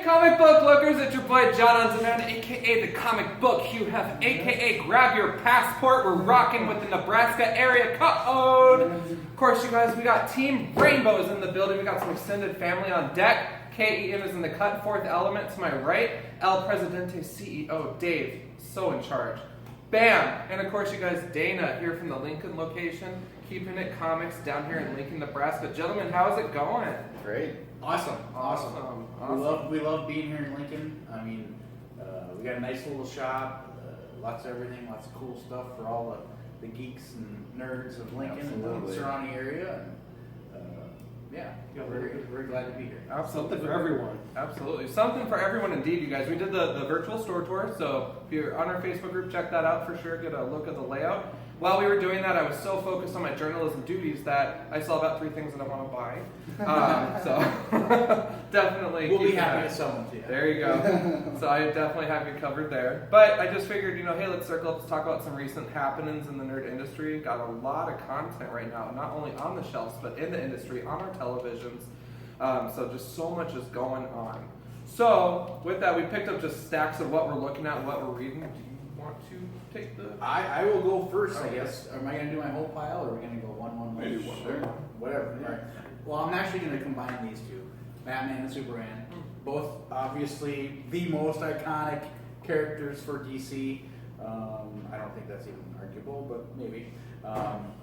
comic book lookers, it's your boy John Anzaman, aka the Comic Book Hugh Hef, aka grab your passport. We're rocking with the Nebraska area code. Of course, you guys, we got Team Rainbows in the building. We got some extended family on deck. KEM is in the cut. Fourth Element to my right. El Presidente CEO Dave, so in charge. Bam! And of course, you guys, Dana here from the Lincoln location, Keeping It Comics down here in Lincoln, Nebraska. Gentlemen, how's it going? Great. Awesome. We love being here in Lincoln. I mean, we got a nice little shop, lots of everything, lots of cool stuff for all the geeks and nerds of Lincoln and the surrounding area. And, we're glad to be here. Absolutely. Something for everyone. Absolutely. Something for everyone indeed, you guys. We did the virtual store tour, so if you're on our Facebook group, check that out for sure. Get a look at the layout. While we were doing that, I was so focused on my journalism duties that I saw about 3 things that I want to buy. So definitely. We'll be happy to sell them to you. There you go. So I definitely have you covered there. But I just figured, hey, let's circle up to talk about some recent happenings in the nerd industry. Got a lot of content right now, not only on the shelves, but in the industry, on our televisions. So just so much is going on. So with that, we picked up just stacks of what we're looking at, what we're reading. Do you want to take the... I will go first, Okay. I guess. Am I going to do my whole pile, or are we going to go one? Maybe one. Sure. Whatever. Yeah. All right. Well, I'm actually going to combine these two, Batman and Superman. Both obviously the most iconic characters for DC. I don't think that's even arguable, but maybe.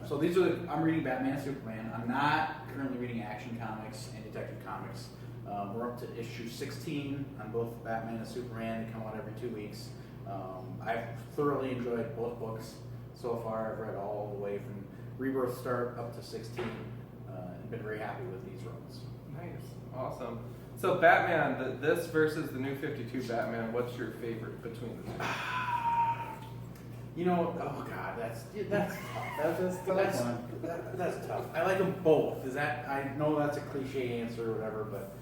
So these are I'm reading Batman and Superman. I'm not currently reading Action Comics and Detective Comics. We're up to issue 16 on both Batman and Superman. They come out every 2 weeks. I've thoroughly enjoyed both books so far. I've read all the way from Rebirth Start up to 16 and been very happy with these runs. Nice. Awesome. So Batman, this versus the new 52 Batman, what's your favorite between the two? Oh God, that's tough. That's tough. I like them both. I know that's a cliche answer or whatever, but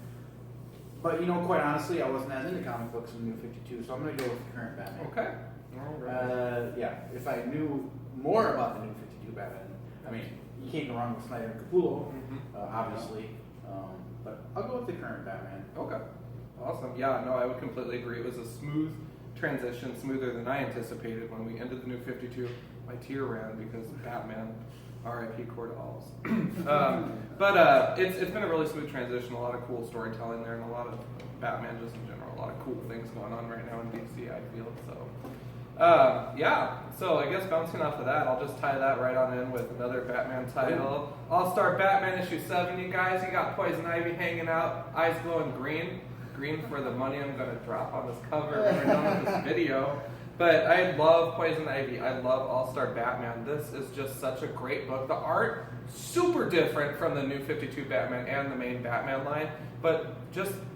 quite honestly, I wasn't as into comic books in the New 52, so I'm gonna go with the current Batman. Okay. All right. If I knew more about the New 52 Batman, I mean, you can't go wrong with Snyder and Capullo, obviously, but I'll go with the current Batman. Okay. Awesome. Yeah, no, I would completely agree. It was a smooth transition, smoother than I anticipated when we ended the New 52. My tear ran because Batman, R.I.P. Court Halls. But it's been a really smooth transition, a lot of cool storytelling there, and a lot of Batman just in general, a lot of cool things going on right now in DC, I feel. So I guess bouncing off of that, I'll just tie that right on in with another Batman title. All-Star Batman issue 7, you guys. You got Poison Ivy hanging out, eyes glowing green. Green for the money I'm going to drop on this cover when we're done with this video. But I love Poison Ivy. I love All-Star Batman. This is just such a great book. The art, super different from the New 52 Batman and the main Batman line. But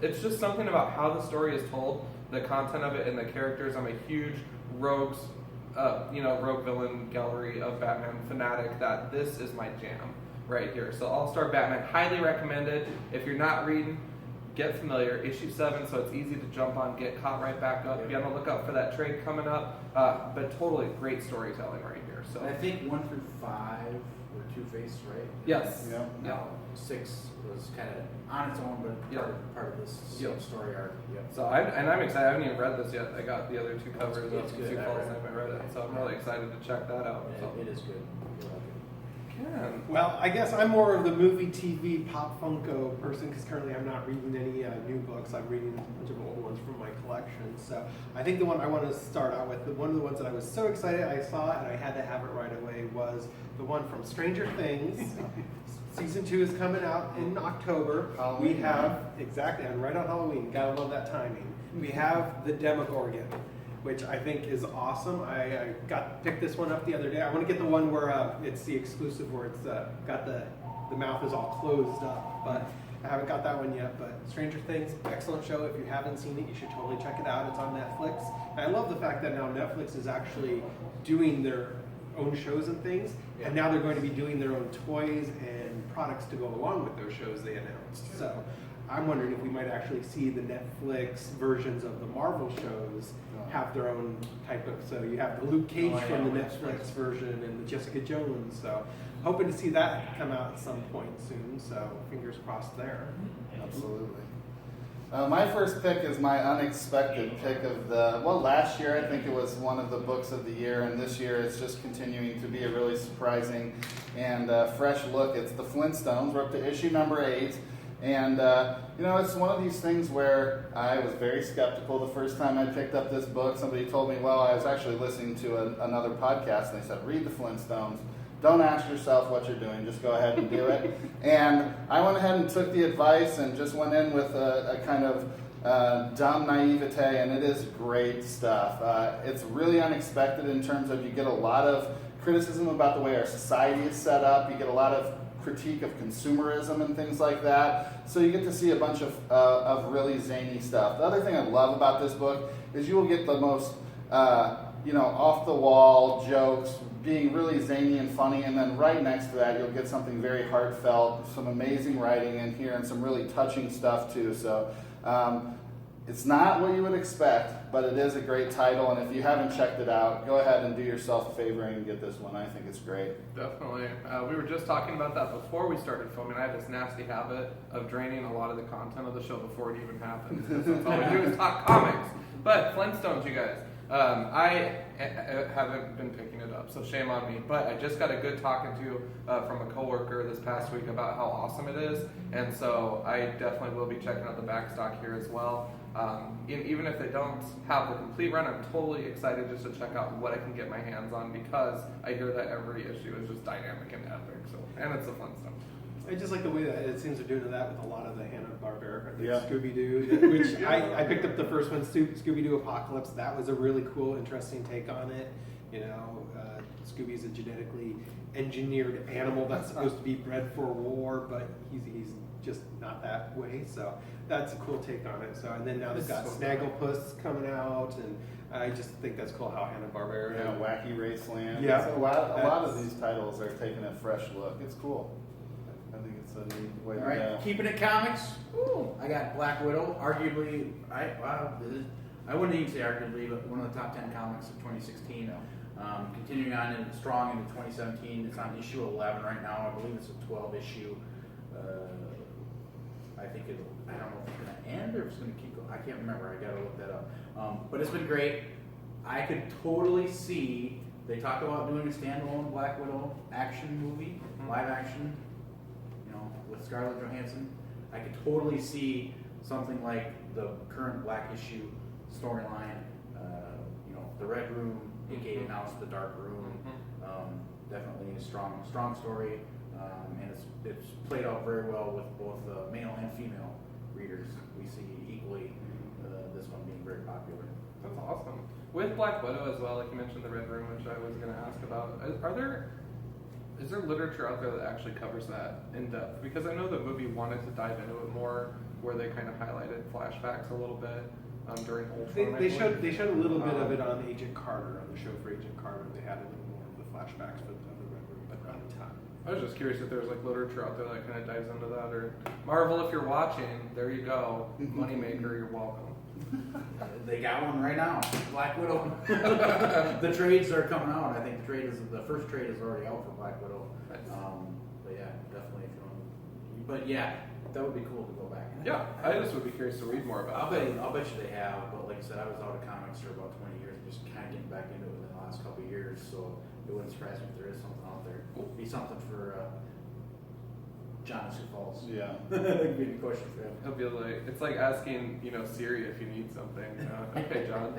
it's just something about how the story is told, the content of it, and the characters. I'm a huge rogue villain gallery of Batman fanatic that this is my jam right here. So All-Star Batman, highly recommended. If you're not reading, get familiar. Issue 7, so it's easy to jump on, get caught right back up. Be on the lookout for that trade coming up. But totally great storytelling right here. So I think 1 through 5 were Two-Face, right? Yes. Yeah. Yeah. 6 was kind of on its own, but part of this story arc. Yeah. So I'm excited. I haven't even read this yet. I got the other 2 covers It's of good. Sioux Falls. I haven't read it, so I'm really excited to check that out. Yeah, So. it is good. You'll like it. Ken. Well, I guess I'm more of the movie, TV, pop Funko person because currently I'm not reading any new books. I'm reading a bunch of old ones from my collection. So I think the one I want to start out with, one of the ones that I was so excited I saw and I had to have it right away was the one from Stranger Things. Season 2 is coming out in October. Halloween. We have, exactly, and right on Halloween. Gotta love that timing. We have the Demogorgon, which I think is awesome. I picked this one up the other day. I want to get the one where it's the exclusive where it's got the mouth is all closed up, but I haven't got that one yet. But Stranger Things, excellent show. If you haven't seen it, you should totally check it out. It's on Netflix. And I love the fact that now Netflix is actually doing their own shows and things, and now they're going to be doing their own toys and products to go along with those shows they announced. So I'm wondering if we might actually see the Netflix versions of the Marvel shows have their own type of, so you have the Luke Cage from the Netflix version and the Jessica Jones, so hoping to see that come out at some point soon, so fingers crossed there. Absolutely. My first pick is my unexpected pick of last year I think it was one of the books of the year, and this year it's just continuing to be a really surprising and fresh look. It's the Flintstones. We're up to issue number 8, and it's one of these things where I was very skeptical the first time I picked up this book. Somebody told me, well, I was actually listening to another podcast, and they said, read the Flintstones. Don't ask yourself what you're doing, just go ahead and do it. And I went ahead and took the advice and just went in with a kind of dumb naivete, and it is great stuff. It's really unexpected in terms of you get a lot of criticism about the way our society is set up. You get a lot of critique of consumerism and things like that. So you get to see a bunch of really zany stuff. The other thing I love about this book is you will get the most off-the-wall jokes, being really zany and funny, and then right next to that you'll get something very heartfelt, some amazing writing in here, and some really touching stuff too. So it's not what you would expect, but it is a great title, and if you haven't checked it out, go ahead and do yourself a favor and get this one. I think it's great. Definitely. We were just talking about that before we started filming. I have this nasty habit of draining a lot of the content of the show before it even happens. That's all we do is talk comics. But Flintstones, you guys. I haven't been picking it up, so shame on me. But I just got a good talking to from a coworker this past week about how awesome it is, and so I definitely will be checking out the back stock here as well. Even if they don't have the complete run, I'm totally excited just to check out what I can get my hands on, because I hear that every issue is just dynamic and epic. So, and it's the Flintstones. I just like the way that it seems they're doing that with a lot of the Hanna-Barbera, Yeah. Scooby-Doo, which I picked up the first one, Scooby-Doo Apocalypse. That was a really cool, interesting take on it. Scooby's a genetically engineered animal that's supposed to be bred for war, but he's just not that way. So that's a cool take on it. So, and then now they've got Snagglepuss coming out, and I just think that's cool how Hanna-Barbera. Wacky Raceland. Yeah. A lot of these titles are taking a fresh look. It's cool. I think it's a neat way to All right, go. keeping it comics. Ooh, I got Black Widow. Arguably, I wouldn't even say arguably, but one of the top 10 comics of 2016. Continuing on strong into 2017. It's on issue 11 right now. I believe it's a 12 issue. I don't know if it's going to end or if it's going to keep going. I can't remember. I got to look that up. But it's been great. I could totally see, they talk about doing a standalone Black Widow action movie, live action, with Scarlett Johansson. I could totally see something like the current Black issue storyline, the Red Room, aka now it's the Dark Room. Definitely a strong story, and it's played out very well with both male and female readers. We see equally this one being very popular. That's awesome. With Black Widow as well, like you mentioned the Red Room, which I was going to ask about. Is there literature out there that actually covers that in depth? Because I know the movie wanted to dive into it more, where they kind of highlighted flashbacks a little bit during Ultron. They showed a little bit of it on Agent Carter, on the show for Agent Carter. They had a little more of the flashbacks of the Red Room, but not a ton. I was just curious if there's like literature out there that kind of dives into that, or Marvel, if you're watching, there you go, moneymaker, you're welcome. They got one right now, Black Widow. The trades are coming out. I think the first trade is already out for Black Widow. Nice. But yeah, definitely if you want. But yeah, that would be cool to go back. Yeah, I just would be curious to read more about it. I'll bet you they have. But like I said, I was out of comics for about 20 years, just kind of getting back into it within the last couple of years. So it wouldn't surprise me if there is something out there. It'd be something for John Sioux Falls. Yeah. It'd be a question for him. He'll be like, it's like asking, Siri if you need something. Okay, John.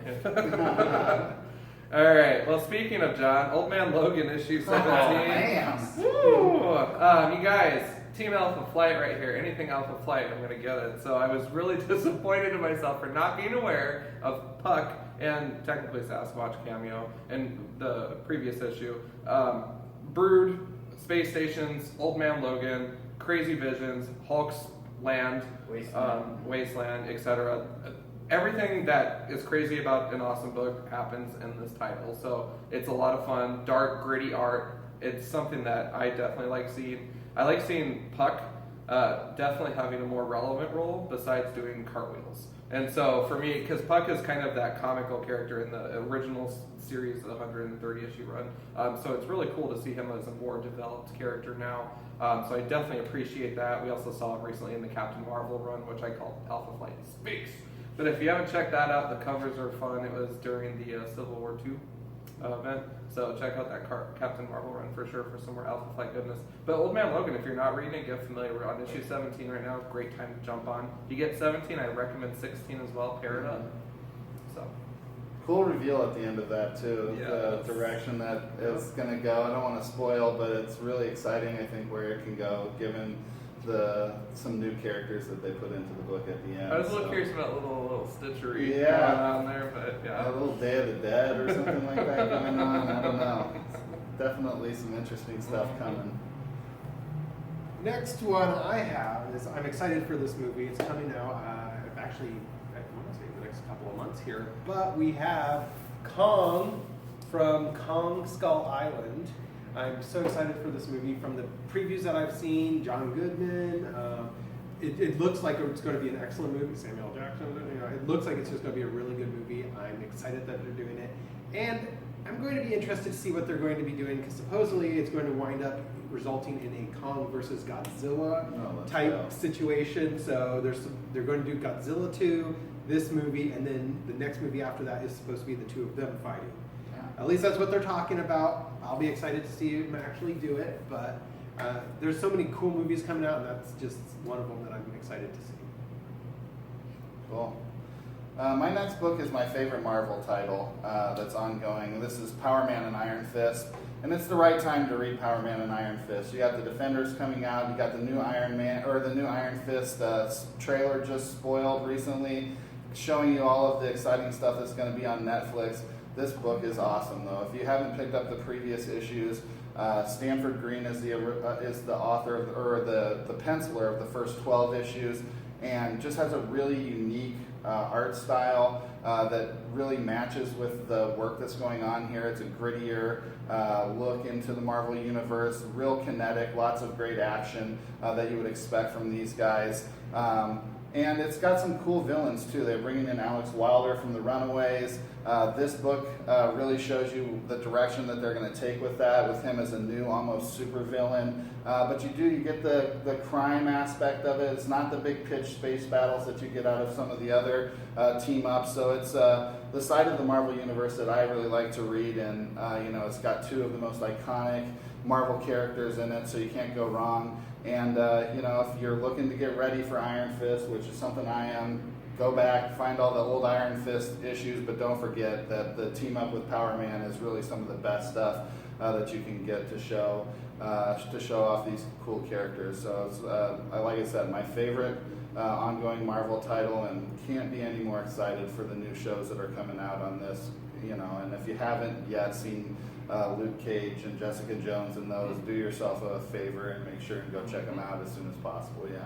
All right. Well, speaking of John, Old Man Logan issue 17. man. Woo! You guys, Team Alpha Flight right here. Anything Alpha Flight, I'm gonna get it. So I was really disappointed in myself for not being aware of Puck and technically Sasquatch cameo in the previous issue. Brood, Space Stations, Old Man Logan, Crazy Visions, Hulk's Land, Wasteland, etc. Everything that is crazy about an awesome book happens in this title. So it's a lot of fun, dark, gritty art. It's something that I definitely like seeing. I like seeing Puck definitely having a more relevant role besides doing cartwheels. And so for me, because Puck is kind of that comical character in the original series, the 130 issue run, so it's really cool to see him as a more developed character now. So I definitely appreciate that. We also saw him recently in the Captain Marvel run, which I call Alpha Flight Speaks. But if you haven't checked that out, the covers are fun. It was during the Civil War II event. So check out that Captain Marvel run for sure for some more Alpha Flight goodness. But Old Man Logan, if you're not reading it, get familiar. We're on issue 17 right now. Great time to jump on. You get 17, I recommend 16 as well. Pair it up. So Cool reveal at the end of that too. Yeah. The direction that it's going to go. I don't want to spoil, but it's really exciting. I think where it can go, given some new characters that they put into the book at the end. I was a little curious about little stitchery Yeah. going on there, but yeah. A little Day of the Dead or something like that going on. I don't know. Definitely some interesting stuff coming. Next one I have is I'm excited for this movie. It's coming out actually, I want to say the next couple of months here. But we have Kong from Kong Skull Island. I'm so excited for this movie. From the previews that I've seen, John Goodman. It looks like it's going to be an excellent movie. Samuel Jackson. It looks like it's just going to be a really good movie. I'm excited that they're doing it, and I'm going to be interested to see what they're going to be doing because supposedly it's going to wind up resulting in a Kong versus Godzilla type situation. So they're going to do Godzilla 2, this movie, and then the next movie after that is supposed to be the two of them fighting. At least that's what they're talking about. I'll be excited to see them actually do it, but there's so many cool movies coming out, and that's just one of them that I'm excited to see. Cool. My next book is my favorite Marvel title that's ongoing. This is Power Man and Iron Fist. And it's the right time to read Power Man and Iron Fist. You got the Defenders coming out. You got the new Iron Man or the new Iron Fist trailer just spoiled recently, showing you all of the exciting stuff that's going to be on Netflix. This book is awesome, though. If you haven't picked up the previous issues, Stanford Green is the author or the penciler of the first 12 issues, and just has a really unique art style that really matches with the work that's going on here. It's a grittier look into the Marvel Universe, real kinetic, lots of great action that you would expect from these guys. And it's got some cool villains too. They're bringing in Alex Wilder from The Runaways. This book really shows you the direction that they're going to take with that, with him as a new, almost super villain. But you get the crime aspect of it. It's not the big pitch space battles that you get out of some of the other team ups. So it's the side of the Marvel Universe that I really like to read. And it's got two of the most iconic Marvel characters in it, so you can't go wrong. And if you're looking to get ready for Iron Fist, which is something I am, go back, find all the old Iron Fist issues, but don't forget that the team up with Power Man is really some of the best stuff that you can get to show off these cool characters. So it's, like I said, my favorite ongoing Marvel title, and can't be any more excited for the new shows that are coming out on this. And if you haven't yet seen Luke Cage and Jessica Jones and those, do yourself a favor and make sure and go check them out as soon as possible. Yeah.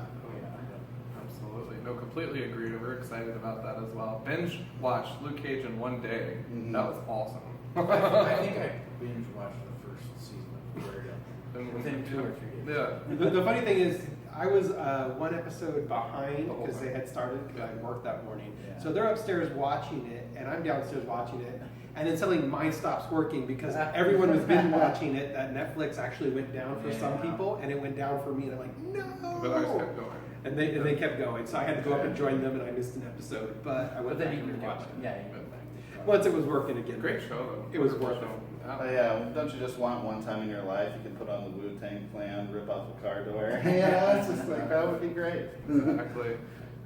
Absolutely. No, completely agreed. We're excited about that as well. Binge watched Luke Cage in one day. Mhm. That was awesome. I think I binge watched the first season of Daredevil within 2 or 3 days. Yeah. The funny thing is, I was one episode behind The whole because they time. had started because I worked that morning. Yeah. So they're upstairs watching it, and I'm downstairs watching it. And then suddenly mine stops working because everyone was binge watching it. That Netflix actually went down for some Yeah. people, and it went down for me. And I'm like, no. But ours kept going. And they kept going, so I had to go up and join them, and I missed an episode. But I went But then back you and can watched watch it. it. Yeah, you went back. Once it was working again. Great show, though. It was Wonderful worth it. show. Oh yeah, don't you just want one time in your life you can put on the Wu-Tang Clan, rip off a car door? It's just like that would be great. Exactly.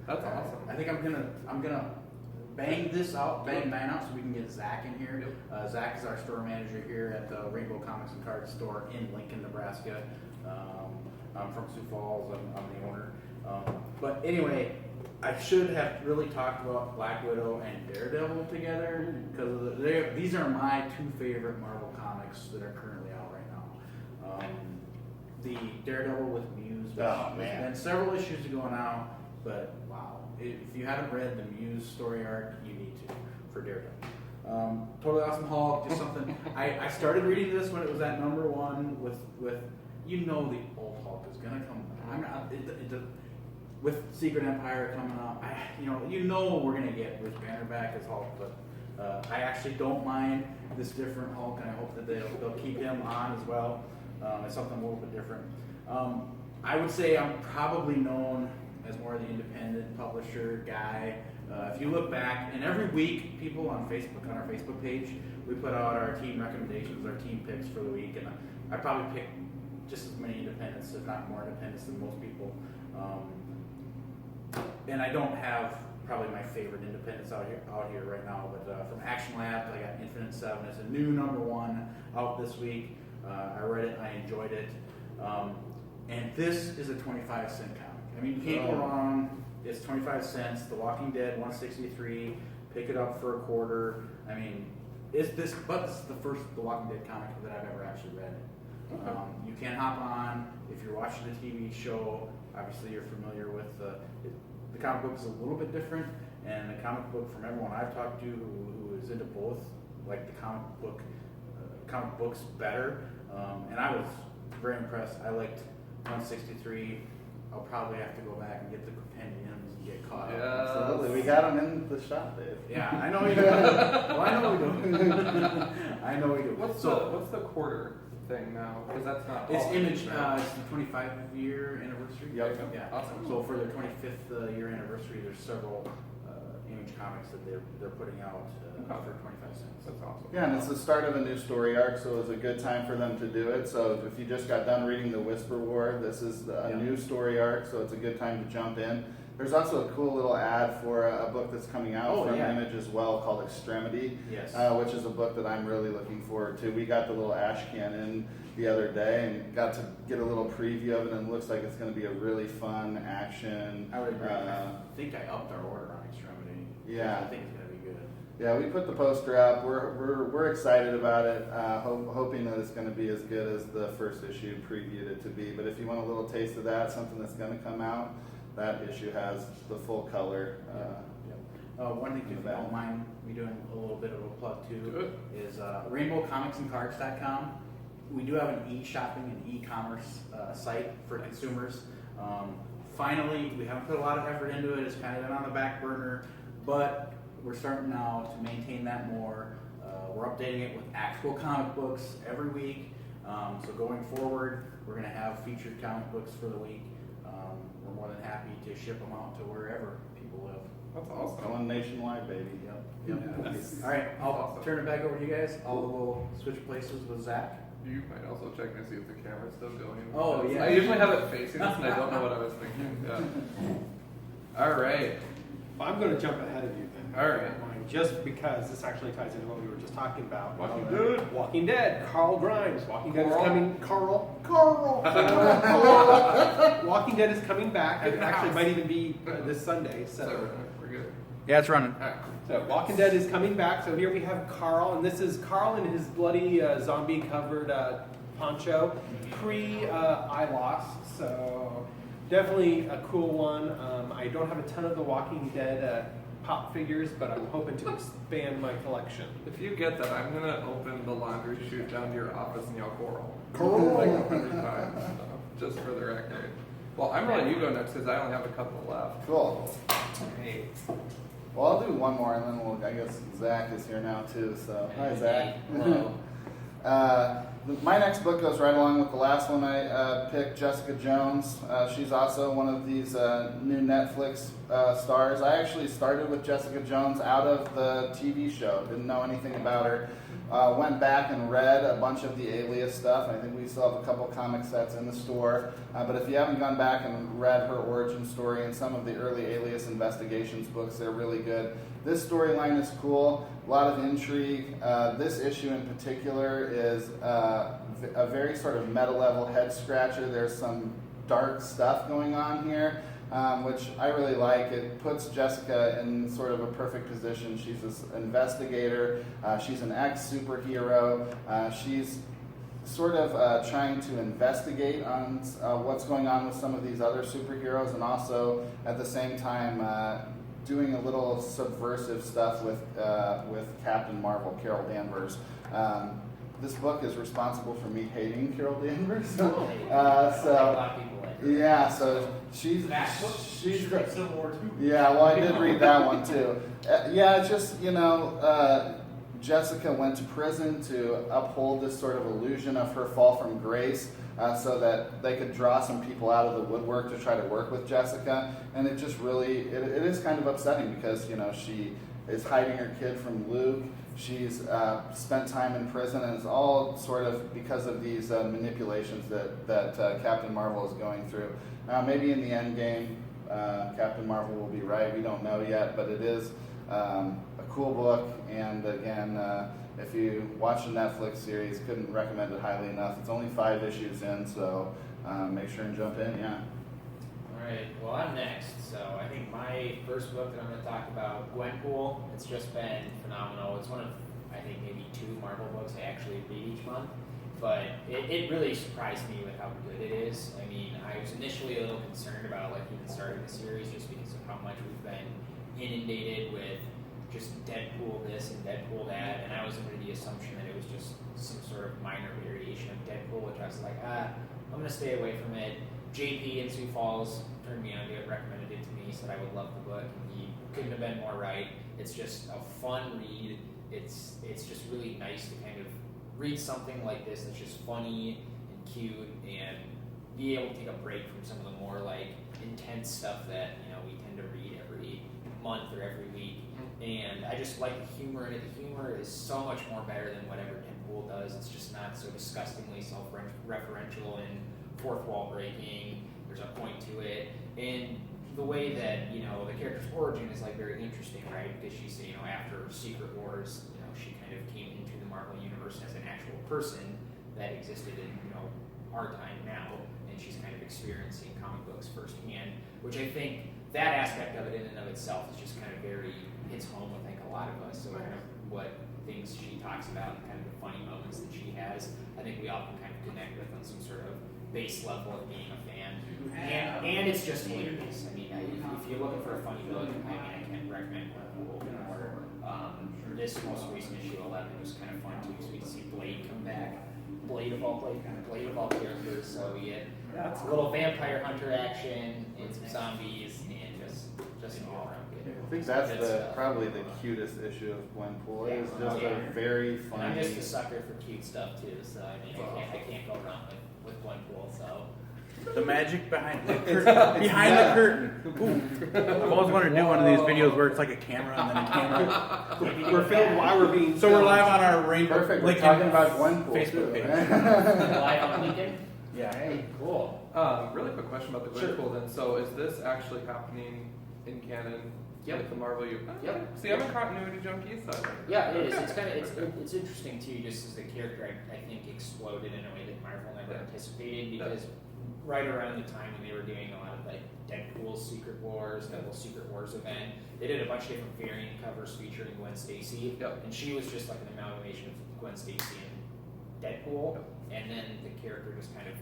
That's awesome. I think I'm gonna bang mine out so we can get Zach in here. Zach is our store manager here at the Rainbow Comics and Cards store in Lincoln, Nebraska. I'm from Sioux Falls. I'm the owner. But anyway, I should have really talked about Black Widow and Daredevil together because these are my 2 favorite Marvel comics that are currently out right now. The Daredevil with Muse, which Oh, man. there's been several issues going out, but wow, if you haven't read the Muse story arc, you need to for Daredevil. Totally Awesome Hulk, just something. I started reading this when it was at #1 with you know the old Hulk is gonna come back. With Secret Empire coming up, you know we're gonna get Bruce Banner back as Hulk, but I actually don't mind this different Hulk, and I hope that they'll keep him on as well. It's something a little bit different. I would say I'm probably known as more of the independent publisher guy. If you look back, and every week, people on Facebook, on our Facebook page, we put out our team recommendations, our team picks for the week, and I probably pick just as many independents, if not more independents than most people. And I don't have probably my favorite independents out here right now, but from Action Labs, I got Infinite 7. It's a new #1 out this week. I read it, I enjoyed it. And this is a 25-cent comic. I mean, you can't go wrong. It's 25 cents. The Walking Dead 163. Pick it up for a quarter. I mean, it's the first The Walking Dead comic that I've ever actually read. Okay. You can hop on if you're watching the TV show. Obviously, you're familiar with the comic book is a little bit different, and the comic book from everyone I've talked to who is into both, like the comic books better. And I was very impressed. I liked 163. I'll probably have to go back and get the compendiums and get caught up. Absolutely. We got them in the shop, Dave. Yeah, I know we do. Well, I know we do. I know we do. What's the quarter thing now? Because that's not. It's all Image. right? It's the 25-year anniversary. Yep. Yeah. Awesome. So for their 25th year anniversary, there's several Image comics that they're putting out for 25 cents. That's awesome. Yeah, and it's the start of a new story arc, so it was a good time for them to do it. So if you just got done reading the Whisper War, this is a new story arc, so it's a good time to jump in. There's also a cool little ad for a book that's coming out from Image as well called Extremity, Yes. which is a book that I'm really looking forward to. We got the little ash can in the other day and got to get a little preview of it, and it looks like it's going to be a really fun action. I would agree. I think I upped our order on Extremity. Yeah. I think it's going to be good. Yeah, we put the poster up. We're excited about it, hoping that it's going to be as good as the first issue previewed it to be. But if you want a little taste of that, something that's going to come out, that issue has the full color. One thing, if you don't mind me doing a little bit of a plug too, is RainbowComicsandCards.com. We do have an e-shopping and e-commerce site for consumers. Finally, we haven't put a lot of effort into it. It's kind of been on the back burner, but we're starting now to maintain that more. We're updating it with actual comic books every week. So going forward, we're going to have featured comic books for the week. We're more than happy to ship them out to wherever people live. That's awesome. Going nationwide, baby. Yep. All right, I'll turn it back over to you guys. I'll switch places with Zach. You might also check and see if the camera's still going. Oh, yeah. I usually have it facing us, and I don't know what I was thinking. Yeah. All right. Well, I'm going to jump ahead of you then. All right. Just because this actually ties into what we were just talking about. Walking Dead. Walking Dead. Carl Grimes. Walking Dead is Carl? coming. Carl. Walking Dead is coming back. It actually might even be this Sunday. So we're good. Yeah, it's running. All right. So Walking Dead is coming back. So here we have Carl, and this is Carl in his bloody zombie-covered poncho, pre-eye loss. So definitely a cool one. I don't have a ton of the Walking Dead pop figures, but I'm hoping to expand my collection. If you get that, I'm gonna open the laundry chute down to your office and yell Coral. Like 100 times, so, just for the record. Well, I'm gonna let you go next because I only have a couple left. Cool. Hey. Well, I'll do one more, and then I guess Zach is here now too. So hi, Zach. Hello. My next book goes right along with the last one I picked, Jessica Jones. She's also one of these new Netflix stars. I actually started with Jessica Jones out of the TV show. Didn't know anything about her. Went back and read a bunch of the Alias stuff. I think we still have a couple comic sets in the store. But if you haven't gone back and read her origin story and some of the early Alias Investigations books, they're really good. This storyline is cool. A lot of intrigue. This issue in particular is a very sort of meta-level head-scratcher. There's some dark stuff going on here, which I really like. It puts Jessica in sort of a perfect position. She's this investigator. She's an ex-superhero. She's sort of trying to investigate on what's going on with some of these other superheroes, and also at the same time doing a little subversive stuff with Captain Marvel, Carol Danvers. this book is responsible for me hating Carol Danvers. Really? A lot So of people like her. yeah, so she's She's got Civil War too. yeah. Well, I did read that one too. Yeah, it's just Jessica went to prison to uphold this sort of illusion of her fall from grace. So that they could draw some people out of the woodwork to try to work with Jessica, and it just really it is kind of upsetting because she is hiding her kid from Luke. She's spent time in prison, and it's all sort of because of these manipulations that Captain Marvel is going through. Maybe in the end game, Captain Marvel will be right. We don't know yet, but it is a cool book, and again. If you watch the Netflix series, couldn't recommend it highly enough. It's only 5 issues in, so make sure and jump in, yeah. Alright, well I'm next. So I think my first book that I'm going to talk about, Gwenpool, it's just been phenomenal. It's one of, I think, maybe 2 Marvel books I actually read each month. But it really surprised me with how good it is. I mean, I was initially a little concerned about even starting the series just because of how much we've been inundated with just Deadpool this and Deadpool that, and I was under the assumption that it was just some sort of minor variation of Deadpool, which I was like, I'm gonna stay away from it. JP in Sioux Falls turned me on to it, recommended it to me, said I would love the book, and he couldn't have been more right. It's just a fun read. It's just really nice to kind of read something like this that's just funny and cute, and be able to take a break from some of the more intense stuff that we tend to read every month or every week. And I just like the humor in it. The humor is so much more better than whatever Deadpool does. It's just not so disgustingly self-referential and fourth wall breaking. There's a point to it. And the way that, the character's origin is very interesting, right? Because she's, after Secret Wars, she kind of came into the Marvel Universe as an actual person that existed in, our time now. And she's kind of experiencing comic books firsthand, which I think that aspect of it in and of itself is just kind of hits home with a lot of us. So kind of what things she talks about and kind of the funny moments that she has, I think we all can kind of connect with on some sort of base level of being a fan. And it's just hilarious. I mean, if you're looking for a funny book, I can't recommend Gwenpool more. This most recent issue 11 was kind of fun too, because we get to see Blade come back. Blade of all characters. So we get a little vampire hunter action and some zombies and just an all around good. I think that's probably the cutest issue of Gwenpool. It's just a very And funny. I'm just a sucker for cute stuff too, so I mean I can't go wrong with Gwenpool. So The magic behind the curtain. Behind the curtain. Ooh. I've always wanted to do one of these videos where it's like a camera and then a camera. We're filmed while we're being So we're filmed. live on our Rainbow Perfect. We're Lincoln talking about Gwenpool Facebook too. page. live on Lincoln. Yeah. Hey, cool. Really quick question about the Gwenpool then. So is this actually happening in canon Yep. with the Marvel U? Yep. See, I'm a continuity junkie, so. Yeah, it is. It's kind of it's interesting too, just as the character I think exploded in a way that Marvel never anticipated because right around the time when they were doing a lot of Deadpool's Secret Wars, that whole Secret Wars event, they did a bunch of different variant covers featuring Gwen Stacy, Yep. and she was just like an amalgamation of Gwen Stacy and Deadpool, and then the character just kind of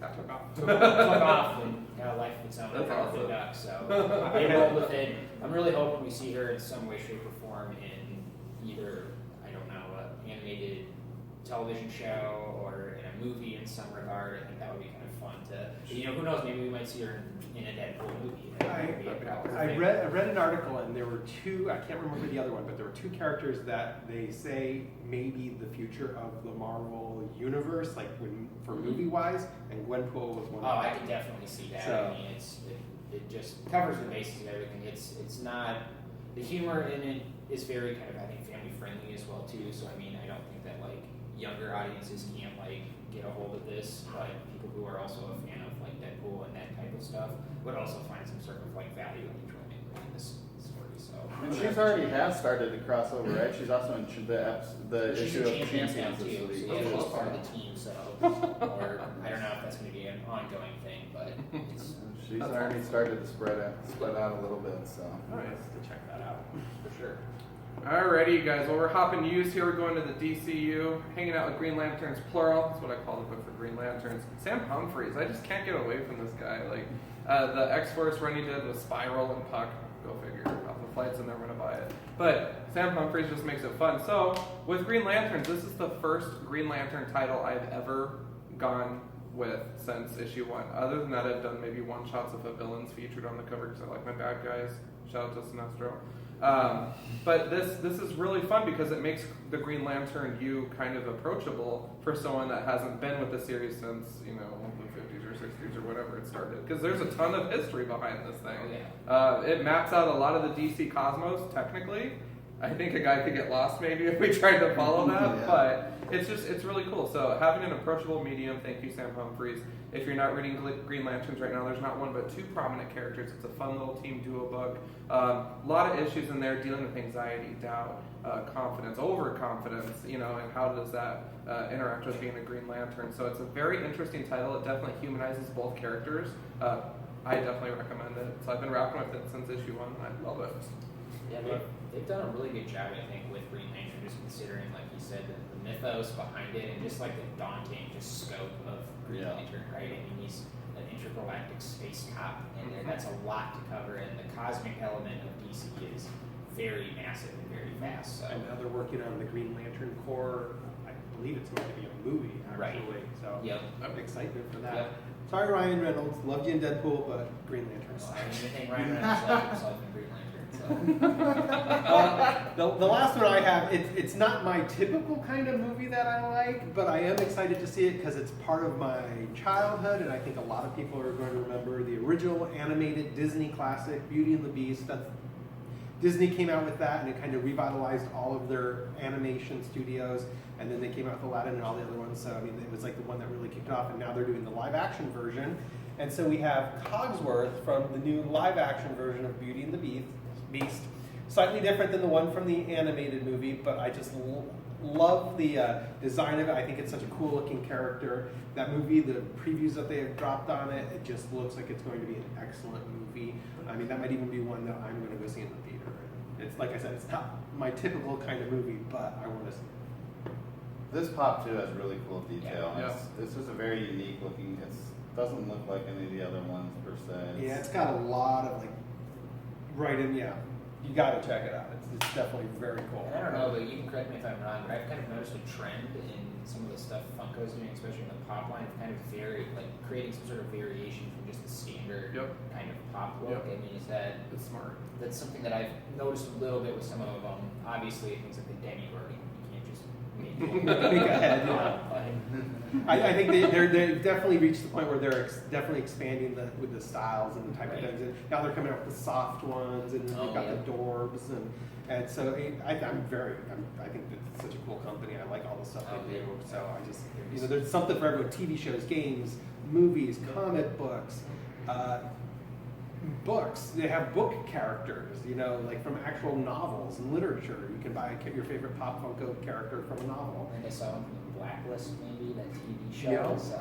That took off. took off and had a life of its own That's and kind of awesome. the duck. So they rolled with it. I'm really hoping we see her in some way, shape, or form in either, I don't know, an animated television show or in a movie in some regard. I think that would be kind of fun to, who knows, maybe we might see her in a Deadpool movie. That would be a powerful I thing. read an article and there were 2, I can't remember the other one, but there were 2 characters that they say may be the future of the Marvel universe, for movie wise, and Gwenpool was one Oh, of I them. can definitely see that. So- I mean, it just covers the bases of everything. It's not, the humor in it is very kind of, I think, family friendly as well too. So I mean, I don't think that younger audiences can't get a hold of this, but people who are also a fan of Deadpool and that type of stuff would also find some sort of value and enjoyment in this story. So And she's already has started to cross over, right? She's also in the she's issue a of champions now Champions this too. week. So yeah, she's part of the team. So or I don't know if that's going to be an ongoing thing, but it's She's already started to spread out a little bit, so. Nice to check that out. for sure. Alrighty, you guys. Well, we're hopping U's here. We're going to the DCU, hanging out with Green Lanterns, plural. That's what I call the book for Green Lanterns. Sam Humphries. I just can't get away from this guy. The X-Force run he did with Spiral and Puck. Go figure. Off of flight's in there, I'm gonna buy it. But Sam Humphries just makes it fun. So with Green Lanterns, this is the first Green Lantern title I've ever gone with since issue 1. Other than that, I've done maybe one-shots of the villains featured on the cover because I like my bad guys. Shout out to Sinestro. But this is really fun because it makes the Green Lantern you kind of approachable for someone that hasn't been with the series since, you know, the 50s or 60s or whatever it started. Because there's a ton of history behind this thing. It maps out a lot of the DC cosmos, technically. I think a guy could get lost maybe if we tried to follow that, Yeah. but it's really cool. So having an approachable medium, thank you, Sam Humphries. If you're not reading Green Lanterns right now, there's not one but 2 prominent characters. It's a fun little team duo book. A lot of issues in there dealing with anxiety, doubt, confidence, overconfidence, you know, and how does that interact with being a Green Lantern. So it's a very interesting title. It definitely humanizes both characters. I definitely recommend it. So I've been rocking with it since issue 1, and I love it. Yeah, they've done a really good job, I think, with Green Lantern, just considering, like you said, the mythos behind it and just like the daunting just scope of Green Lantern, right? I mean, he's an intergalactic space cop, and that's a lot to cover, and the cosmic element of DC is very massive and very fast. So And now they're working on the Green Lantern Corps. I believe it's going to be a movie, Right. actually. So Yep. I'm excited for that. Yep. Sorry, Ryan Reynolds. Loved you in Deadpool, but Green Lantern. I mean, the thing Ryan Reynolds left himself in Green Lantern. So. The last one I have, it's not my typical kind of movie that I like, but I am excited to see it because it's part of my childhood, and I think a lot of people are going to remember the original animated Disney classic, Beauty and the Beast. Disney came out with that, and it kind of revitalized all of their animation studios, and then they came out with Aladdin and all the other ones, so I mean, it was like the one that really kicked off, and now they're doing the live-action version. And so we have Cogsworth from the new live-action version of Beauty and the Beast. Slightly different than the one from the animated movie, but I just love the design of it. I think it's such a cool looking character. That movie, the previews that they have dropped on it, it just looks like it's going to be an excellent movie. I mean, that might even be one that I'm going to go see in the theater. It's like I said, it's not my typical kind of movie, but I want to see it. This pop too has really cool detail. Yeah. This is a very unique looking. It doesn't look like any of the other ones per se. Yeah, it's got a lot of like, right in, yeah. You got to check it out. It's definitely very cool. And I don't know, but you can correct me if I'm wrong, but I've kind of noticed a trend in some of the stuff Funko's doing, especially in the pop line, of kind of creating some sort of variation from just the standard kind of pop look. Yep. I mean, It's smart. that's something that I've noticed a little bit with some of them. Obviously, things like the Demi-Word, you can't just make Make a head, yeah. But I think they've definitely reached the point where they're definitely expanding with the styles and the type of things. And now they're coming up with the soft ones, and they've got the Dorbs, and so I think it's such a cool company. I like all the stuff they do. So I just, you know, there's something for everyone. TV shows, games, movies, comic books. Books. They have book characters, you know, like from actual novels and literature. You can buy your favorite Pop Funko character from a novel. I think I saw one from the Blacklist, maybe, that TV show. Yeah. So,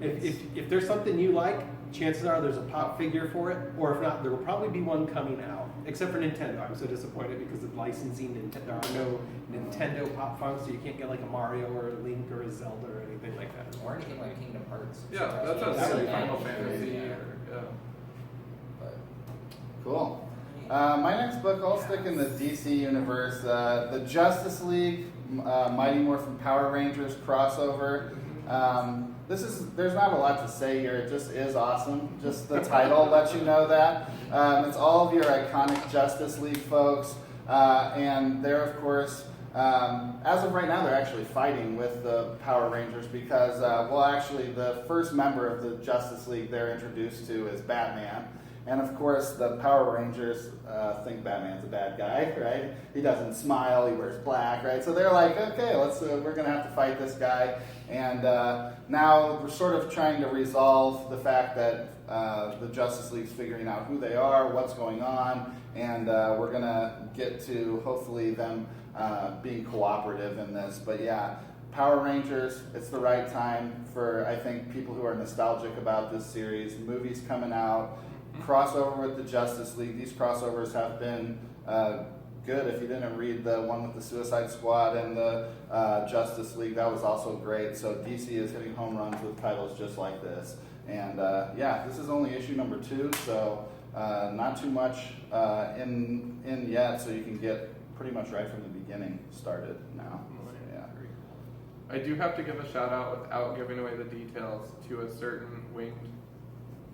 I mean, If there's something you like, chances are there's a pop figure for it, or if not, there will probably be one coming out. Except for Nintendo, I'm so disappointed because of licensing. There are no Nintendo Pop Funks, so you can't get like a Mario or a Link or a Zelda or anything like that. or anything like Kingdom Hearts. Yeah, that's Sometimes a That would silly be Final Yeah. Fantasy. Yeah. But, cool. My next book, I'll stick in the DC universe. The Justice League, Mighty Morphin Power Rangers crossover. There's not a lot to say here. It just is awesome. Just the title lets you know that. It's all of your iconic Justice League folks, and they're of course, as of right now, they're actually fighting with the Power Rangers because, actually, the first member of the Justice League they're introduced to is Batman. And of course, the Power Rangers think Batman's a bad guy, right? He doesn't smile, he wears black, right? So they're like, okay, we're gonna have to fight this guy. And now we're sort of trying to resolve the fact that the Justice League's figuring out who they are, what's going on, and we're gonna get to hopefully them being cooperative in this. But yeah, Power Rangers, it's the right time for, I think, people who are nostalgic about this series. Movies coming out, crossover with the Justice League. These crossovers have been good. If you didn't read the one with the Suicide Squad and the Justice League, that was also great. So DC is hitting home runs with titles just like this. And this is only issue number 2, so Not too much in yet, so you can get pretty much right from the beginning started now. So, yeah. I do have to give a shout out without giving away the details to a certain winged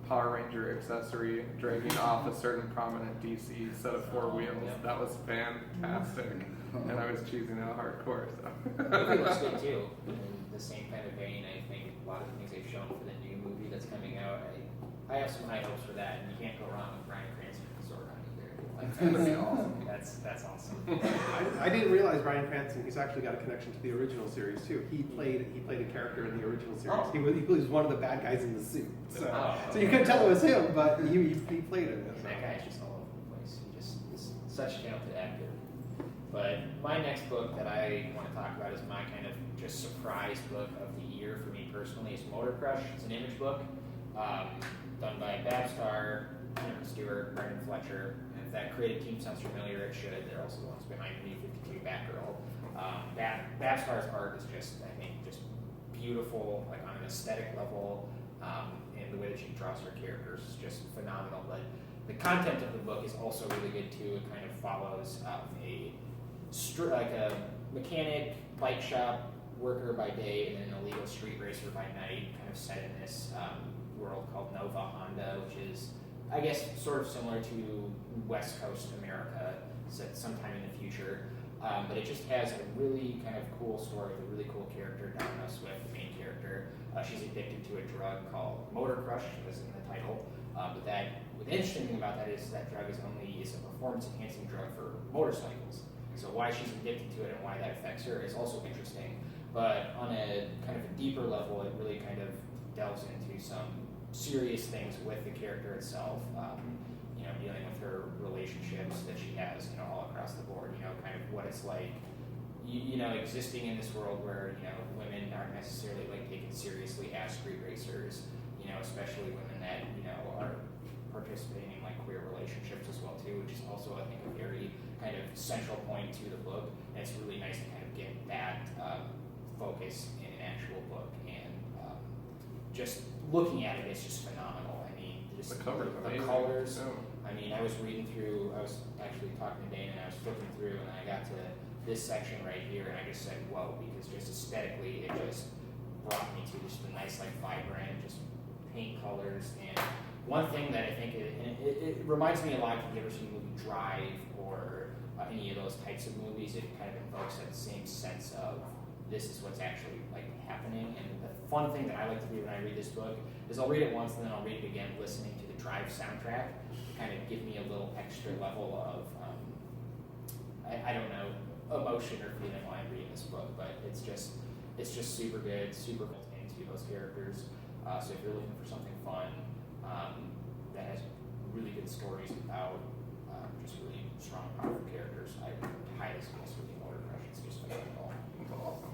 Power Ranger accessory dragging off a certain prominent DC set of four wheels. Yep. That was fantastic, and I was cheesing out hardcore. So. It looks good too. In the same kind of vein, I think a lot of the things they've shown for the new movie that's coming out, I have some high hopes for that, and you can't go wrong with Bryan Cranston and Zordon either. Like, That'd be awesome. That's awesome. I didn't realize Bryan Cranston. He's actually got a connection to the original series too. He played a character in the original series. Oh. He was one of the bad guys in the suit. So, Oh, so you couldn't tell it was him, but he played it. And that guy's just all over the place. He just is such a talented actor. But my next book that I want to talk about is my kind of just surprise book of the year for me personally is Motor Crush. It's an image book done by Babstar, Cameron Stewart, Brendan Fletcher. And if that creative team sounds familiar, it should. They're also the ones behind the New 52 Batgirl. Babstar's art is just, I think, just beautiful, like on an aesthetic level, and the way that she draws her characters is just phenomenal. But the content of the book is also really good too. It kind of follows a mechanic, bike shop worker by day, and then an illegal street racer by night, kind of set in this world called Nova Honda, which is, I guess, sort of similar to West Coast America, set sometime in the future. But it just has a really kind of cool story with a really cool character, Donna Swift, the main character. She's addicted to a drug called Motor Crush, as in the title. But the interesting thing about that is that drug is a performance-enhancing drug for motorcycles. So why she's addicted to it and why that affects her is also interesting. But on a kind of a deeper level, it really kind of delves into some serious things with the character itself. Dealing with her relationships that she has, all across the board. Kind of what it's like, existing in this world where women aren't necessarily like taken seriously as street racers. Especially women that are participating in like queer relationships as well too, which is also I think a very kind of central point to the book. And it's really nice to kind of get that focus in an actual book, and just looking at it, it's just phenomenal. I mean, just The cover's the amazing. colors. Yeah. I mean, I was actually talking to Dana, and I was flipping through, and I got to this section right here, and I just said, whoa, because just aesthetically, it just brought me to just the nice, like, vibrant, just paint colors. And one thing that I think, it reminds me a lot, if you've ever seen the movie Drive, or any of those types of movies, it kind of invokes that same sense of, this is what's actually, like, happening. And the fun thing that I like to do when I read this book is I'll read it once, and then I'll read it again, listening to the Drive soundtrack, kind of give me a little extra level of, I don't know, emotion or feeling while I'm reading this book, but it's just super good, super built into those characters. So if you're looking for something fun that has really good stories about just really strong, powerful characters, I highly suggest reading Motor Crush. It's just phenomenal. That's awesome.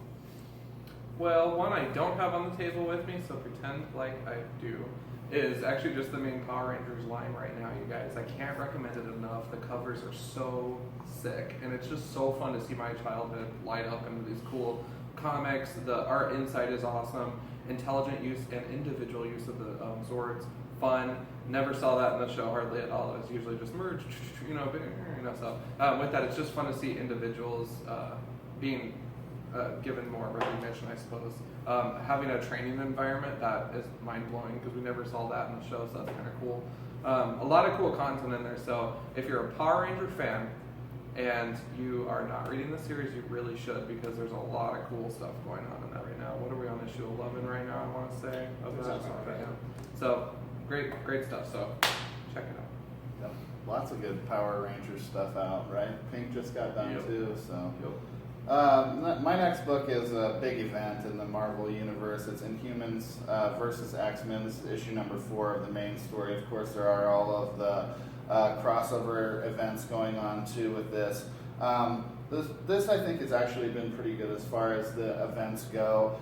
Well, one I don't have on the table with me, so pretend like I do, is actually just the main Power Rangers line right now, you guys. I can't recommend it enough. The covers are so sick, and it's just so fun to see my childhood light up into these cool comics. The art inside is awesome. Intelligent use and individual use of the Zords, fun. Never saw that in the show hardly at all. It was usually just merge, so with that, it's just fun to see individuals being given more recognition, I suppose. Having a training environment that is mind-blowing because we never saw that in the show, so that's kind of cool. A lot of cool content in there, so if you're a Power Ranger fan and you are not reading the series, you really should, because there's a lot of cool stuff going on in that right now. What are we on, issue 11 right now, I want to say? Of that. Sounds about right. So, great stuff, so check it out. Yep. Lots of good Power Ranger stuff out, right? Pink just got done Yep. too, so. Yep. My next book is a big event in the Marvel Universe. It's Inhumans versus X-Men. This is issue number 4 of the main story. Of course, there are all of the crossover events going on too with this. This I think has actually been pretty good as far as the events go.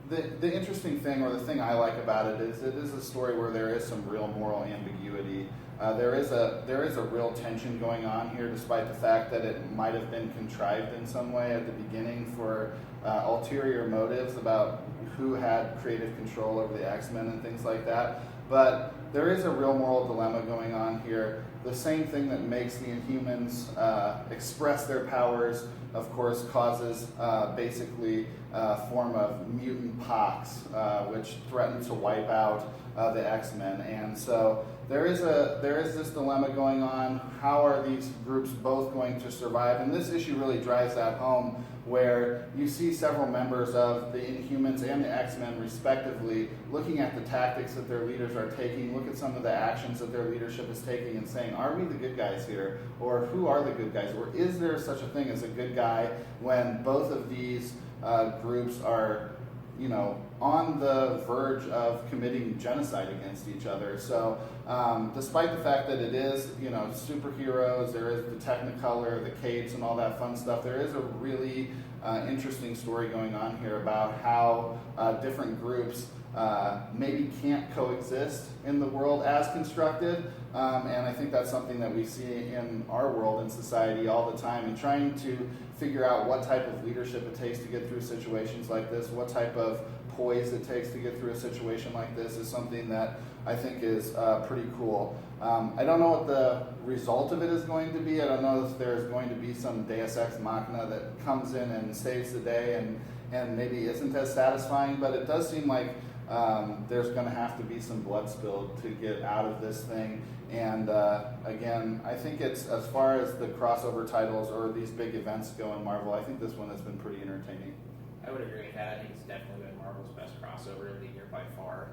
The interesting thing, or the thing I like about it is a story where there is some real moral ambiguity. There is a real tension going on here, despite the fact that it might have been contrived in some way at the beginning for ulterior motives about who had creative control over the X-Men and things like that. But there is a real moral dilemma going on here. The same thing that makes the Inhumans express their powers, of course, causes basically a form of mutant pox, which threatens to wipe out the X-Men. And so there is this dilemma going on. How are these groups both going to survive? And this issue really drives that home, where you see several members of the Inhumans and the X-Men respectively looking at the tactics that their leaders are taking, look at some of the actions that their leadership is taking and saying, are we the good guys here? Or who are the good guys? Or is there such a thing as a good guy when both of these groups are, you know, on the verge of committing genocide against each other? So despite the fact that it is, you know, superheroes, there is the Technicolor, the capes and all that fun stuff, there is a really interesting story going on here about how different groups maybe can't coexist in the world as constructed. And I think that's something that we see in our world and society all the time, and trying to figure out what type of leadership it takes to get through situations like this, what type of poise it takes to get through a situation like this is something that I think is pretty cool. I don't know what the result of it is going to be. I don't know if there's going to be some Deus Ex Machina that comes in and saves the day and maybe isn't as satisfying, but it does seem like there's going to have to be some blood spilled to get out of this thing. And again, I think it's, as far as the crossover titles or these big events go in Marvel, I think this one has been pretty entertaining. I would agree with that. I think it's definitely been Marvel's best crossover of the year by far.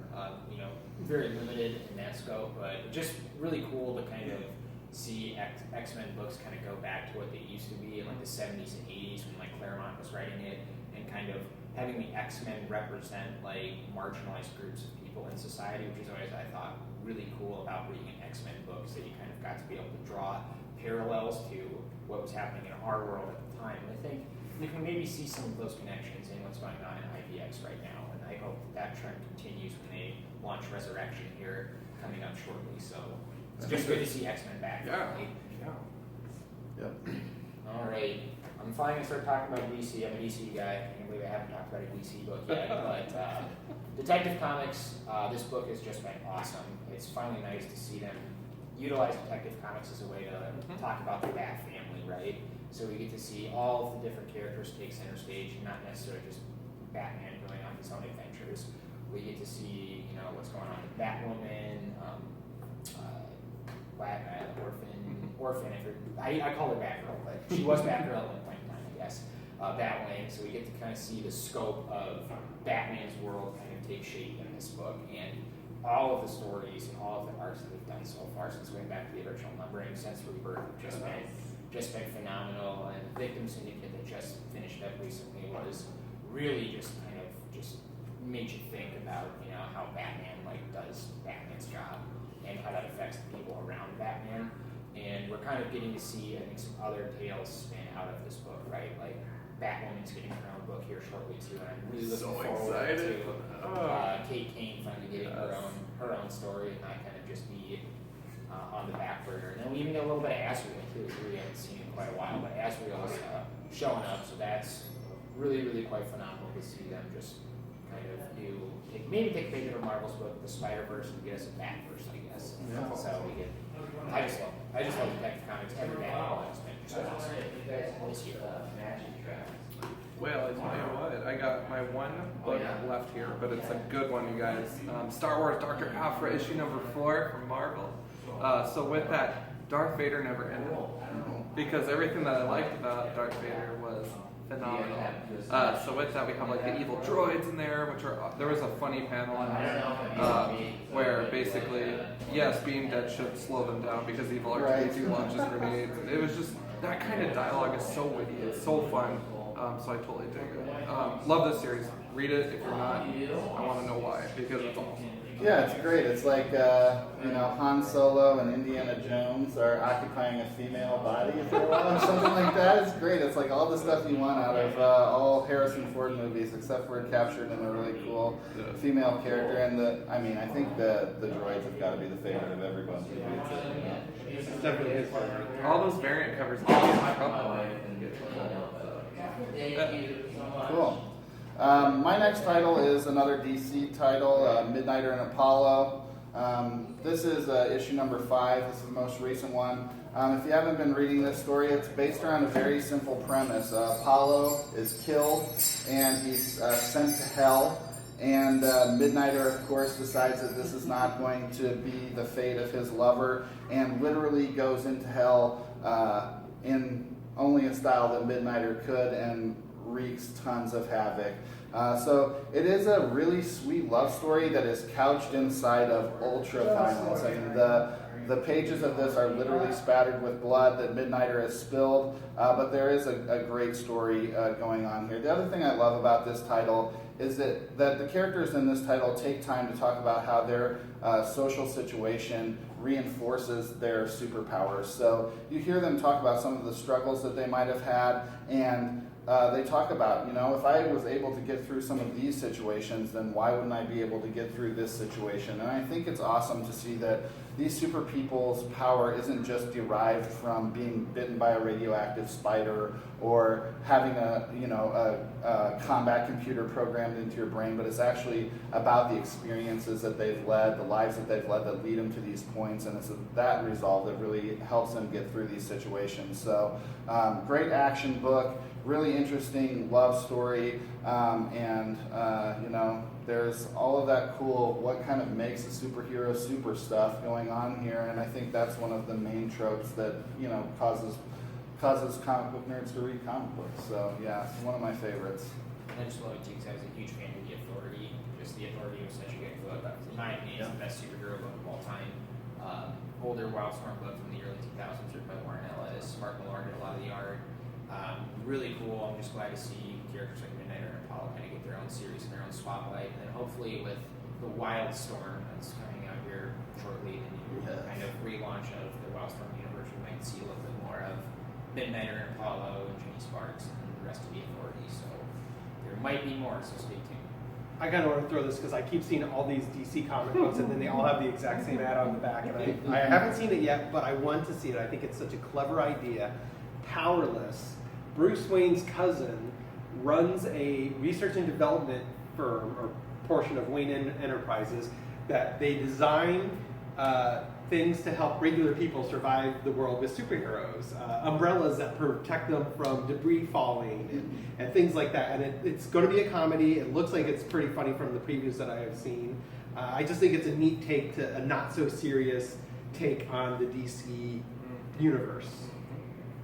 You know, very limited in that scope, but just really cool to kind of see X-Men books kind of go back to what they used to be in like the 70s and 80s when like Claremont was writing it, and kind of having the X-Men represent like marginalized groups of people in society, which is always, I thought, really cool about reading an X-Men book, so you kind of got to be able to draw parallels to what was happening in our world at the time. And I think you can maybe see some of those connections in what's going on in IVX right now, and I hope that trend continues when they launch Resurrection here coming up shortly. So it's just good to see X-Men back. Yeah. Right? Yep. All right. I'm finally going to start talking about DC. I'm a DC guy. I can't believe I haven't talked about a DC book yet. But Detective Comics, this book has just been awesome. It's finally nice to see them utilize Detective Comics as a way to talk about the Bat family, right? So we get to see all of the different characters take center stage, and not necessarily just Batman going on his own adventures. We get to see, you know, what's going on with Batwoman, Orphan. I call her Batgirl, but she was Batgirl at one point in time, I guess. Batwing. So we get to kind of see the scope of Batman's world kind of take shape in this book, and all of the stories and all of the arcs that we've done so far since going back to the original numbering since Rebirth have just been phenomenal. And the Victim Syndicate that just finished up recently was really just kind of just made you think about, you know, how Batman like does Batman's job and how that affects the people around Batman. And we're kind of getting to see, I think, some other tales spin out of this book, right? Like Batwoman's getting her own book here shortly too, and I'm really looking forward to Kate Kane finally getting her own story, and not kind of just be on the back burner. And then we even get a little bit of Azrael too, who we haven't seen in quite a while, but Azrael is showing up, so that's really, really quite phenomenal to see them just kind of maybe take a page out of Marvel's book, the Spider-Verse, and get us a Batverse, I guess. Yeah. So we get. I just love Detective Comics. Every Batman has been just awesome this year. Well, I tell you what, I got my one book left here, but it's a good one, you guys. Star Wars Dr. Aphra, issue number 4 from Marvel. So with that, Darth Vader never ended, because everything that I liked about Darth Vader was phenomenal. So with that, we have like the evil droids in there, which are, there was a funny panel in there where basically, yes, being dead should slow them down because evil R2-D2 launches grenades. It was just, that kind of dialogue is so witty, it's so fun. So I totally dig it. Love this series. Read it if you're not. I want to know why, because it's awesome. Yeah, it's great. It's like, you know, Han Solo and Indiana Jones are occupying a female body for a while or something like that. It's great. It's like all the stuff you want out of all Harrison Ford movies, except for captured in a really cool female character. And I think the droids have got to be the favorite of everyone. It's definitely his favorite. All those variant covers get me in trouble. Cool. My next title is another DC title, Midnighter and Apollo. This is issue number 5. This is the most recent one. If you haven't been reading this story, it's based around a very simple premise. Apollo is killed and he's sent to hell. And Midnighter, of course, decides that this is not going to be the fate of his lover and literally goes into hell in only a style that Midnighter could and wreaks tons of havoc. So it is a really sweet love story that is couched inside of ultra violence. I mean, the pages of this are literally spattered with blood that Midnighter has spilled, but there is a great story going on here. The other thing I love about this title is that the characters in this title take time to talk about how their social situation reinforces their superpowers. So you hear them talk about some of the struggles that they might have had, and they talk about, if I was able to get through some of these situations, then why wouldn't I be able to get through this situation? And I think it's awesome to see that these super people's power isn't just derived from being bitten by a radioactive spider or having a combat computer programmed into your brain, but it's actually about the experiences that they've led, the lives that they've led that lead them to these points, and it's that resolve that really helps them get through these situations. So great action book. Really interesting love story, and there's all of that cool what kind of makes a superhero super stuff going on here, and I think that's one of the main tropes that causes comic book nerds to read comic books. So yeah, it's one of my favorites. And I just love it too because I was a huge fan of The Authority. Just The Authority was such a good book. In my opinion, it's the best superhero book of all time. Older Wildstorm book from the early 2000s written by Warren Ellis. Mark Millar did a lot of the art. Really cool. I'm just glad to see characters like Midnighter and Apollo kind of get their own series and their own spotlight. And hopefully with the Wildstorm that's coming out here shortly, the new kind of relaunch of the Wildstorm universe, we might see a little bit more of Midnighter and Apollo and Jimmy Sparks and the rest of the Authority. So there might be more, so stay tuned. I kind of want to throw this because I keep seeing all these DC comic books and then they all have the exact same ad on the back. And I haven't seen it yet, but I want to see it. I think it's such a clever idea. Powerless. Bruce Wayne's cousin runs a research and development firm or portion of Wayne Enterprises that they design things to help regular people survive the world with superheroes, umbrellas that protect them from debris falling and things like that. And it's going to be a comedy. It looks like it's pretty funny from the previews that I have seen. I just think it's a neat take to a not so serious take on the DC universe.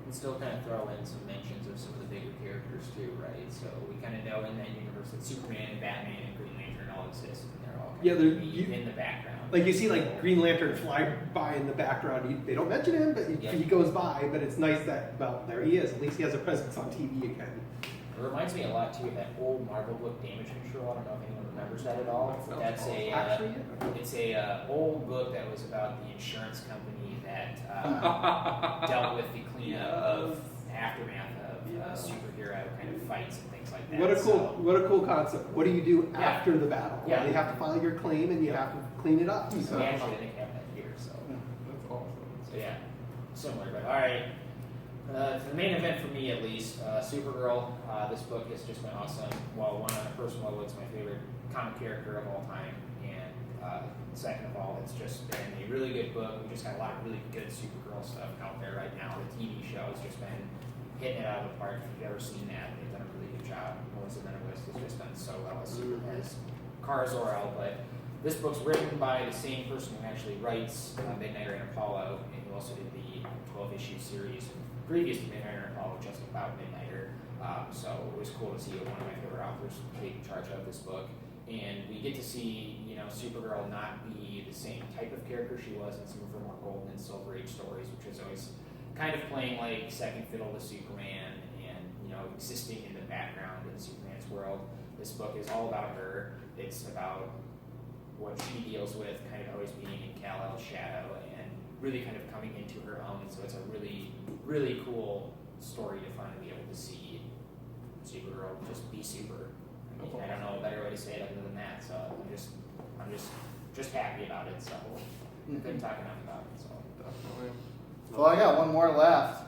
And still kind of throw in some mentions of some of the bigger characters too, right? So we kind of know in that universe that Superman and Batman and Green Lantern all exist, and they're all kind of in the background. Like you see, like Green Lantern fly by in the background. They don't mention him, but he goes by. But it's nice that there he is. At least he has a presence on TV again. It reminds me a lot too of that old Marvel book, Damage Control. I don't know if anyone remembers that at all. That's it's a old book that was about the insurance company that dealt with the cleanup of aftermath of superhero kind of fights and things like that. What a cool concept. What do you do after the battle? Yeah. You have to file your claim and you have to clean it up. So actually, I think I have that here. So That's awesome. So yeah, similar. But all right, the main event for me at least, Supergirl. This book has just been awesome. Well, one on a personal level, it's my favorite comic character of all time, and second of all, it's just been a really good book. We just got a lot of really good Supergirl stuff out there right now. The TV show has just been hitting it out of the park. If you've ever seen that, they've done a really good job. Melissa Benoist has just done so well as Kara Zor-El, but this book's written by the same person who actually writes Midnighter and Apollo, and who also did the 12-issue series previous to Midnighter and Apollo, just about Midnighter. So it was cool to see one of my favorite authors take charge of this book. And we get to see, Supergirl not be the same type of character she was in some of her more golden and silver age stories, which is always kind of playing like second fiddle to Superman and, existing in the background in Superman's world. This book is all about her. It's about what she deals with, kind of always being in Kal-El's shadow and really kind of coming into her own. So it's a really, really cool story to finally be able to see Supergirl just be super. I don't know a better way to say it other than that. So I'm just happy about it. So I couldn't talk enough about it. So Definitely. Well, I got one more left,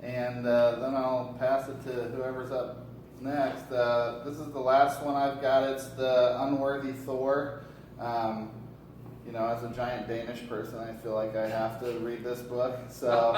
and then I'll pass it to whoever's up next. This is the last one I've got. It's the Unworthy Thor. you know, as a giant Danish person, I feel like I have to read this book. So,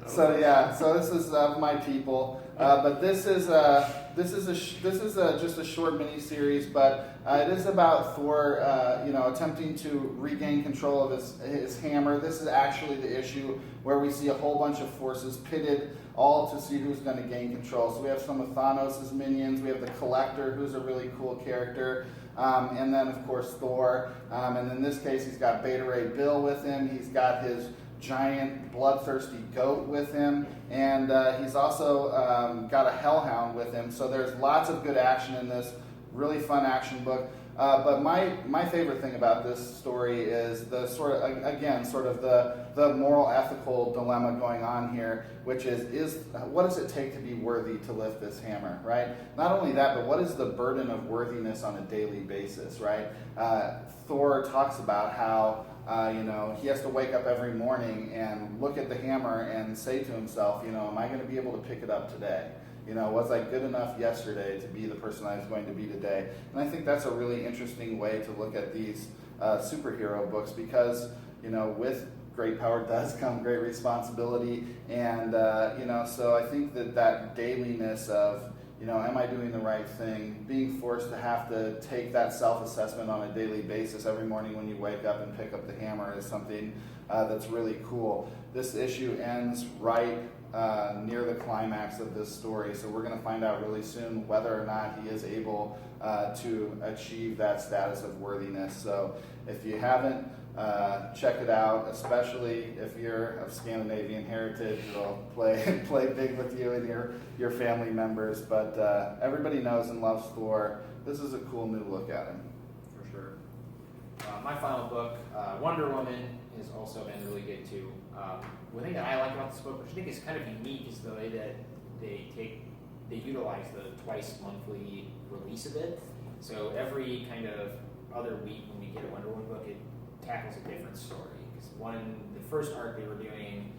so this is my people. But this is just a short mini series, but it is about Thor, attempting to regain control of his hammer. This is actually the issue where we see a whole bunch of forces pitted, all to see who's going to gain control. So we have some of Thanos' minions. We have the Collector, who's a really cool character. And then, of course, Thor. And in this case, he's got Beta Ray Bill with him. He's got his giant bloodthirsty goat with him. And he's also got a hellhound with him. So there's lots of good action in this. Really fun action book. But my favorite thing about this story is the sort of the moral ethical dilemma going on here, which is what does it take to be worthy to lift this hammer, right? Not only that, but what is the burden of worthiness on a daily basis, right? Thor talks about how he has to wake up every morning and look at the hammer and say to himself, am I going to be able to pick it up today? Was I good enough yesterday to be the person I was going to be today? And I think that's a really interesting way to look at these superhero books because, with great power does come great responsibility. And, so I think that dailiness of, am I doing the right thing? Being forced to have to take that self-assessment on a daily basis every morning when you wake up and pick up the hammer is something that's really cool. This issue ends right near the climax of this story, so we're going to find out really soon whether or not he is able to achieve that status of worthiness. So if you haven't, check it out, especially if you're of Scandinavian heritage. It'll play big with you and your family members, but everybody knows and loves Thor. This is a cool new look at him. For sure. My final book, Wonder Woman, has also been really good too. One thing that I like about this book, which I think is kind of unique, is the way that they utilize the twice monthly release of it. So every kind of other week when we get a Wonder Woman book, it tackles a different story. Because the first arc they were doing,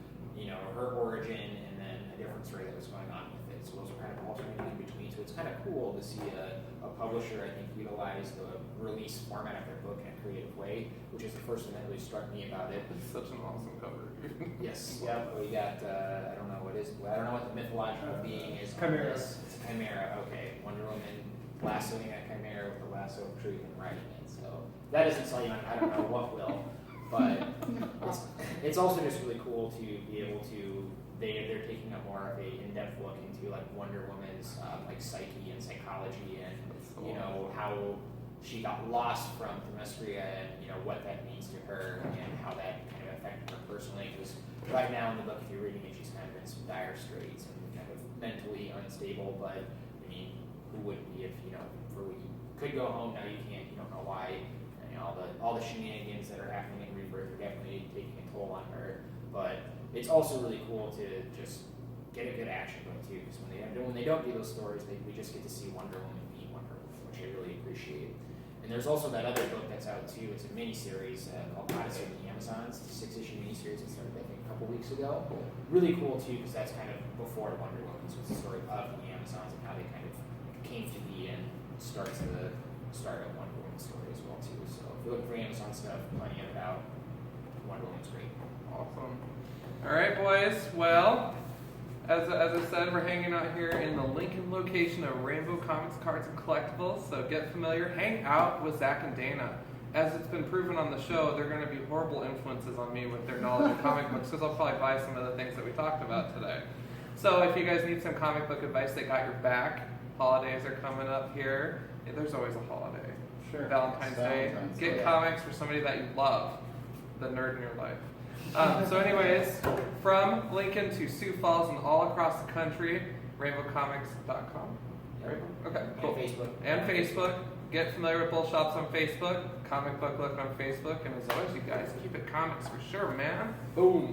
her origin, and then a different story that was going on with it. So those are kind of alternating in between. So it's kind of cool to see a publisher, I think, utilize the release format of their book in a creative way, which is the first thing that really struck me about it. It's such an awesome cover. Yes. Yeah. We got. I don't know what the mythological being is. Chimera. It's a chimera. Okay. Wonder Woman lassoing a chimera with the lasso of truth and riding it. So that doesn't tell you. I don't know what will. But it's also just really cool to be able to. They're taking a more of a in-depth look into like Wonder Woman's psyche and psychology and how she got lost from Themyscira and what that means to her and how that kind of affected her personally. Because right now in the book, if you're reading it, she's kind of in some dire straits and kind of mentally unstable. But I mean, who wouldn't be if you could go home, now you can't. You don't know why. And, all the shenanigans that are happening in Rebirth are definitely taking a toll on her. But it's also really cool to just get a good action book too, because when they don't do those stories, we just get to see Wonder Woman be Wonder Woman, which I really appreciate. And there's also that other book that's out too. It's a mini-series called Odyssey of the Amazons. It's a 6-issue mini-series that started, I think, a couple weeks ago. Really cool too, because that's kind of before Wonder Woman. So it's the story of the Amazons and how they kind of came to be and starts the start of Wonder Woman's story as well too. So if you're looking for Amazon stuff, plenty of it out. Wonder Woman's great. Awesome. All right, boys. Well, as I said, we're hanging out here in the Lincoln location of Rainbow Comics, Cards, and Collectibles. So get familiar. Hang out with Zach and Dana. As it's been proven on the show, they're going to be horrible influences on me with their knowledge of comic books, because I'll probably buy some of the things that we talked about today. So if you guys need some comic book advice, they got your back. Holidays are coming up here. Yeah, there's always a holiday. Sure. Valentine's Day. Get comics for somebody that you love, the nerd in your life. So anyways, from Lincoln to Sioux Falls and all across the country, rainbowcomics.com. Right? Okay, cool. And Facebook. Get familiar with both shops on Facebook. Comic Book Look on Facebook. And as always, you guys, keep it comics for sure, man. Boom.